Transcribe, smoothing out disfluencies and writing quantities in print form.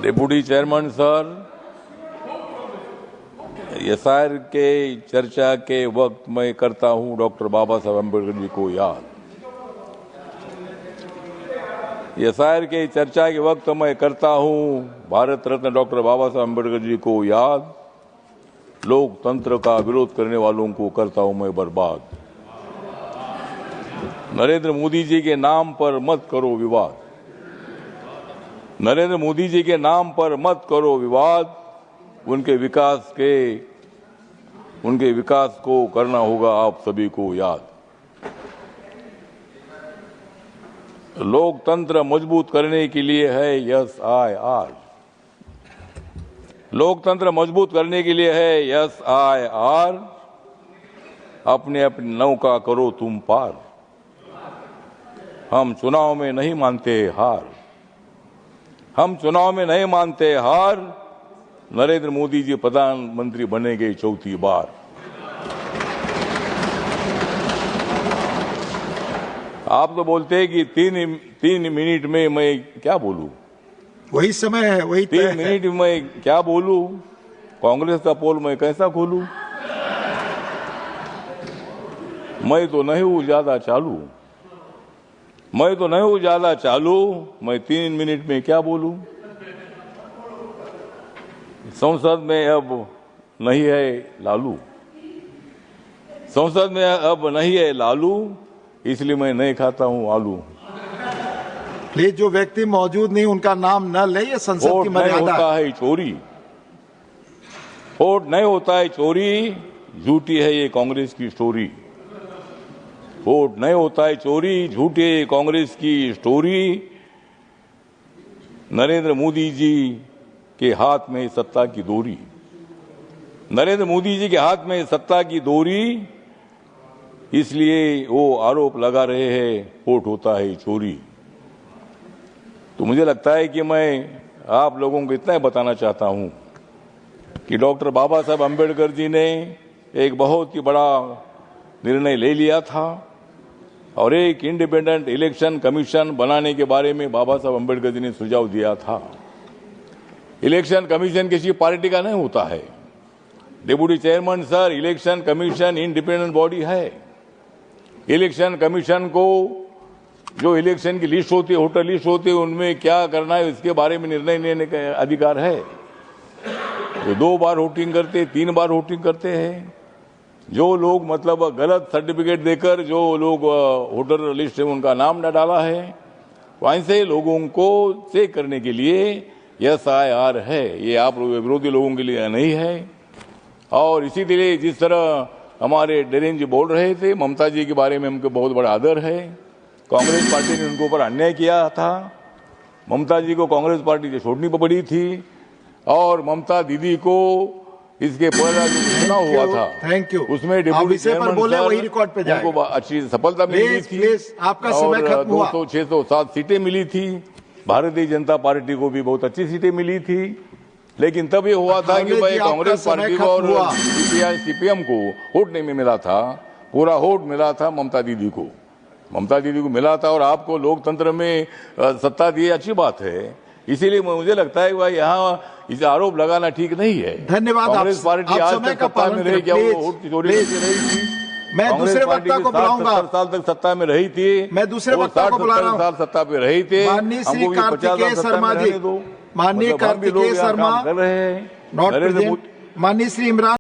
Deputy chairman sir, SIR के चर्चा के वक्त मैं करता हूं डॉक्टर बाबा साहब अम्बेडकर जी को याद। एसआईआर के चर्चा के वक्त मैं करता हूं भारत रत्न डॉक्टर बाबा साहब अम्बेडकर जी को याद। लोकतंत्र का विरोध करने वालों को करता हूं मैं बर्बाद। नरेंद्र मोदी जी के नाम पर मत करो विवाद। नरेंद्र मोदी जी के नाम पर मत करो विवाद। उनके विकास को करना होगा आप सभी को याद। लोकतंत्र मजबूत करने के लिए है एसआईआर। लोकतंत्र मजबूत करने के लिए है एसआईआर। अपने अपनी नौका करो तुम पार। हम चुनाव में नहीं मानते हार। हम चुनाव में नहीं मानते हार। नरेंद्र मोदी जी प्रधानमंत्री बनेंगे चौथी बार। आप तो बोलते हैं कि तीन मिनट में मैं क्या बोलूं। वही समय है, वही 3 मिनट में मैं क्या बोलूं। कांग्रेस का पोल मैं कैसा खोलूं। मैं तो नहीं हूं ज्यादा चालू। मैं 3 मिनट में क्या बोलूं। संसद में अब नहीं है लालू। संसद में अब नहीं है लालू, इसलिए मैं नहीं खाता हूं आलू। प्लीज, जो व्यक्ति मौजूद नहीं उनका नाम न ले, ये संसद की मर्यादा है। होता है चोरी। वोट नहीं होता है चोरी। झूठी है ये कांग्रेस की स्टोरी। वोट नहीं होता है चोरी, झूठी है कांग्रेस की स्टोरी। नरेंद्र मोदी जी के हाथ में सत्ता की डोरी। नरेंद्र मोदी जी के हाथ में सत्ता की डोरी, इसलिए वो आरोप लगा रहे हैं वोट होता है चोरी। तो मुझे लगता है कि मैं आप लोगों को इतना ही बताना चाहता हूं कि डॉक्टर बाबा साहब अम्बेडकर जी ने एक बहुत ही बड़ा निर्णय ले लिया था और एक इंडिपेंडेंट इलेक्शन कमीशन बनाने के बारे में बाबा साहब अम्बेडकर जी ने सुझाव दिया था। इलेक्शन कमीशन किसी पार्टी का नहीं होता है। Deputy chairman sir, election commission independent body है। इलेक्शन कमीशन को जो इलेक्शन की लिस्ट होती है, वोटर लिस्ट होती है, उनमें क्या करना है इसके बारे में निर्णय लेने का अधिकार है। जो 2 बार वोटिंग करते, 3 बार वोटिंग करते हैं, जो लोग मतलब गलत सर्टिफिकेट देकर जो लोग वोटर लिस्ट में उनका नाम न डाला है, वैसे लोगों को चेक करने के लिए एसआईआर है। ये आप विरोधी लोगों के लिए नहीं है। और इसी तरह जिस तरह हमारे डेरेन जी बोल रहे थे, ममता जी के बारे में हमको बहुत बड़ा आदर है। कांग्रेस पार्टी ने उनके ऊपर अन्याय किया था। ममता जी को कांग्रेस पार्टी से छोड़नी पड़ी थी और ममता दीदी को इसके पहला जो चुनाव हुआ था, थैंक यू, उसमें डिप्टी चेयरमैन बोले वही रिकॉर्ड पे जाए। उनको अच्छी सफलता मिली थी। आपका समय खत्म हुआ। 200, 607 सीटें मिली थी। भारतीय जनता पार्टी को भी बहुत अच्छी सीटें मिली थी। लेकिन तब ये हुआ था कि भाई कांग्रेस पार्टी को और सीपीएम को वोट नहीं मिला था। पूरा वोट मिला था ममता दीदी को। ममता दीदी को मिला था और आपको लोकतंत्र में सत्ता दी, अच्छी बात है। इसीलिए मुझे लगता है भाई यहाँ इसे आरोप लगाना ठीक नहीं है। धन्यवाद। कांग्रेस पार्टी आज तक सत्ता में रही, क्या वो वोट की चोरी रही थी? मैं दूसरे वक्ता को बुलाऊंगा। 60 साल तक सत्ता में रही थी। मैं दूसरे वक्ता को बुला रहा हूं। 60 साल सत्ता पे रही थी। माननीय श्री कार्तिकेय शर्मा जी, माननीय कार्तिकेय शर्मा, माननीय श्री इमरान